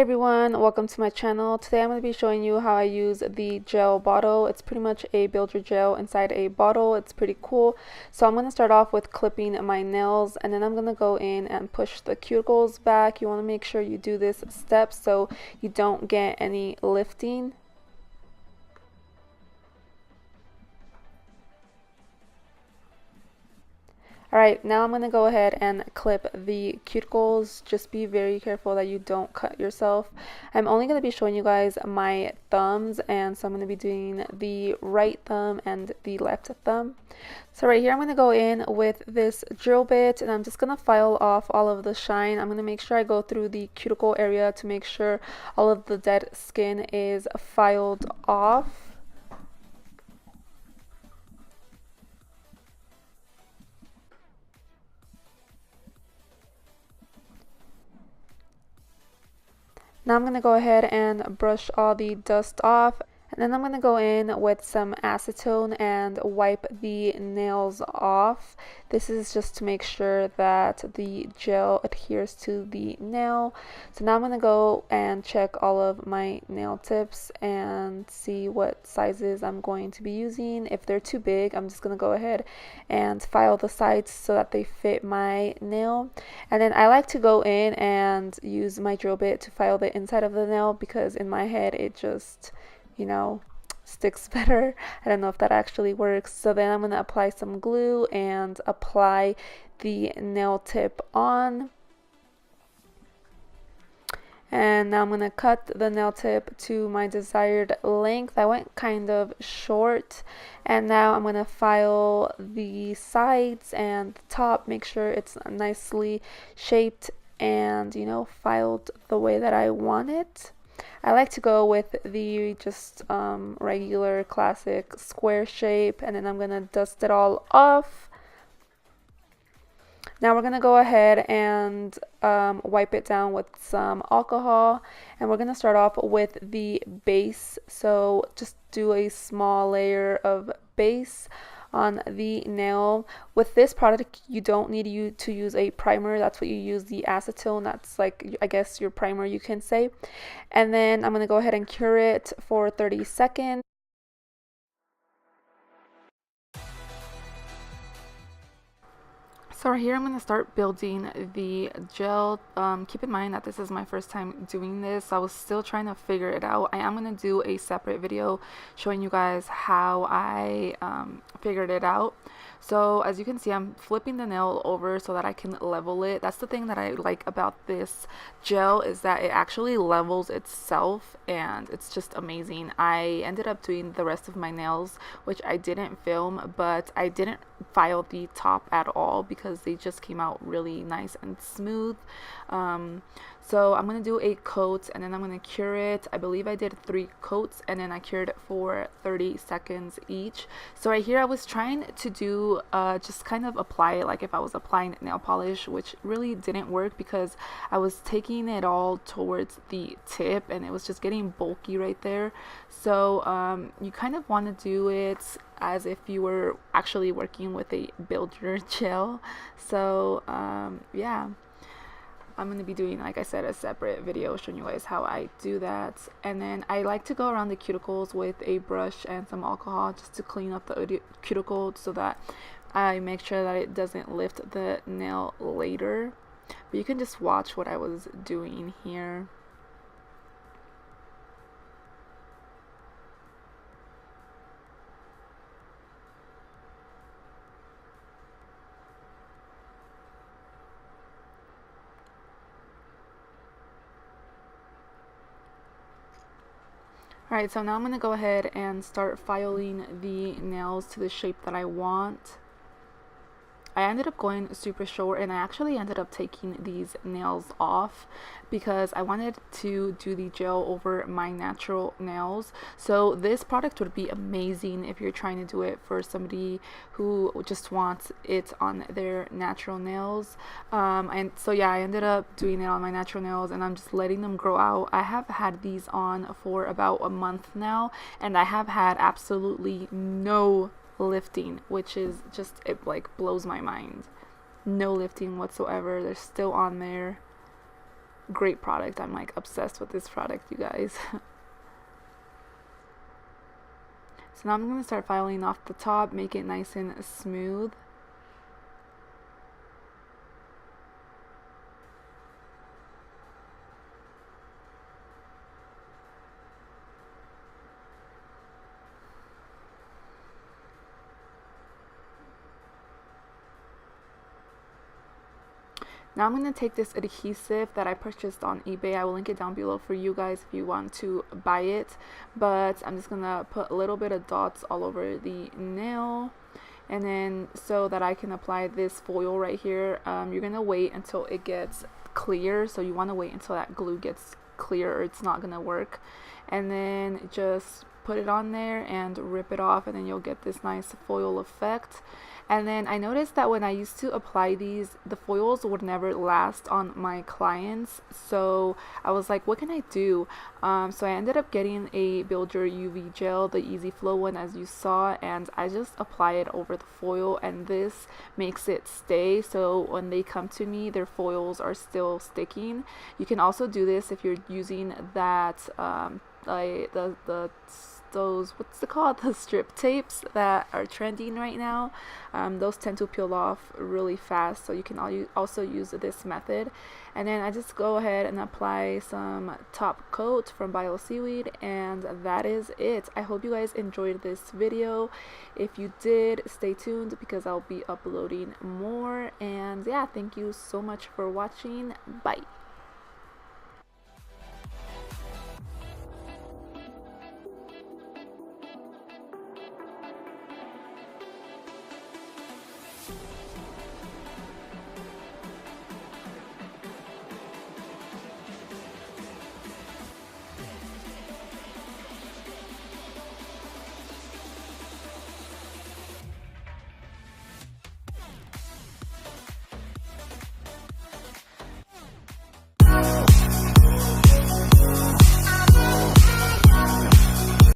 everyone, welcome to my channel. Today I'm going to be showing you how I use the gel bottle. It's pretty much a build your gel inside a bottle. It's pretty cool. So I'm going to start off with clipping my nails, and then I'm going to go in and push the cuticles back. You want to make sure you do this step so you don't get any lifting. Alright, now I'm going to go ahead and clip the cuticles. Just be very careful that you don't cut yourself. I'm only going to be showing you guys my thumbs, and so I'm going to be doing the right thumb and the left thumb. So right here I'm going to go in with this drill bit, and I'm just going to file off all of the shine. I'm going to make sure I go through the cuticle area to make sure all of the dead skin is filed off. Now I'm going to go ahead and brush all the dust off, and then I'm going to go in with some acetone and wipe the nails off. This is just to make sure that the gel adheres to the nail. So now I'm going to go and check all of my nail tips and see what sizes I'm going to be using. If they're too big, I'm just going to go ahead and file the sides so that they fit my nail. And then I like to go in and use my drill bit to file the inside of the nail, because in my head it just, sticks better. I don't know if that actually works. So then I'm going to apply some glue and apply the nail tip on. And now I'm going to cut the nail tip to my desired length. I went kind of short. And now I'm going to file the sides and the top, make sure it's nicely shaped and, filed the way that I want it. I like to go with the just regular classic square shape, and then I'm going to dust it all off. Now we're going to go ahead and wipe it down with some alcohol, and we're going to start off with the base. So just do a small layer of base on the nail. With this product, you don't need to use a primer. That's what you use, the acetone. That's like, I guess, your primer, you can say. And then I'm going to go ahead and cure it for 30 seconds. So right here I'm going to start building the gel. Keep in mind that this is my first time doing this, so I was still trying to figure it out. I am going to do a separate video showing you guys how I figured it out. So as you can see, I'm flipping the nail over so that I can level it. That's the thing that I like about this gel, is that it actually levels itself, and it's just amazing. I ended up doing the rest of my nails, which I didn't film, but I didn't file the top at all because they just came out really nice and smooth. So I'm going to do a coat, and then I'm going to cure it. I believe I did 3 coats, and then I cured it for 30 seconds each. So right here I was trying to do just kind of apply it like if I was applying nail polish, which really didn't work because I was taking it all towards the tip and it was just getting bulky right there. So you kind of want to do it as if you were actually working with a build your gel. So yeah, I'm going to be doing, like I said, a separate video showing you guys how I do that. And then I like to go around the cuticles with a brush and some alcohol just to clean up the cuticle so that I make sure that it doesn't lift the nail later. But you can just watch what I was doing here. Alright, so now I'm going to go ahead and start filing the nails to the shape that I want. I ended up going super short, and I actually ended up taking these nails off because I wanted to do the gel over my natural nails. So this product would be amazing if you're trying to do it for somebody who just wants it on their natural nails. And so yeah, I ended up doing it on my natural nails, and I'm just letting them grow out. I have had these on for about a month now, and I have had absolutely no lifting, which is just, it like blows my mind. No lifting whatsoever. They're still on there. great product. I'm like obsessed with this product, you guys. So now I'm going to start filing off the top, make it nice and smooth. Now I'm going to take this adhesive that I purchased on eBay. I will link it down below for you guys if you want to buy it. But I'm just going to put a little bit of dots all over the nail. And then so that I can apply this foil right here, you're going to wait until it gets clear. So you want to wait until that glue gets clear or it's not going to work. And then just put it on there and rip it off, and then you'll get this nice foil effect. And then I noticed that when I used to apply these, the foils would never last on my clients. So I was like, what can I do? So I ended up getting a Build Your UV gel, the Easy Flow one, as you saw, and I just apply it over the foil, and this makes it stay. So when they come to me, their foils are still sticking. You can also do this if you're using that those, what's it called, the strip tapes that are trending right now. Those tend to peel off really fast, so you can also use this method. And then I just go ahead and apply some top coat from Bio Seaweed, and that is it. I hope you guys enjoyed this video. If you did, stay tuned because I'll be uploading more. And yeah, thank you so much for watching. Bye.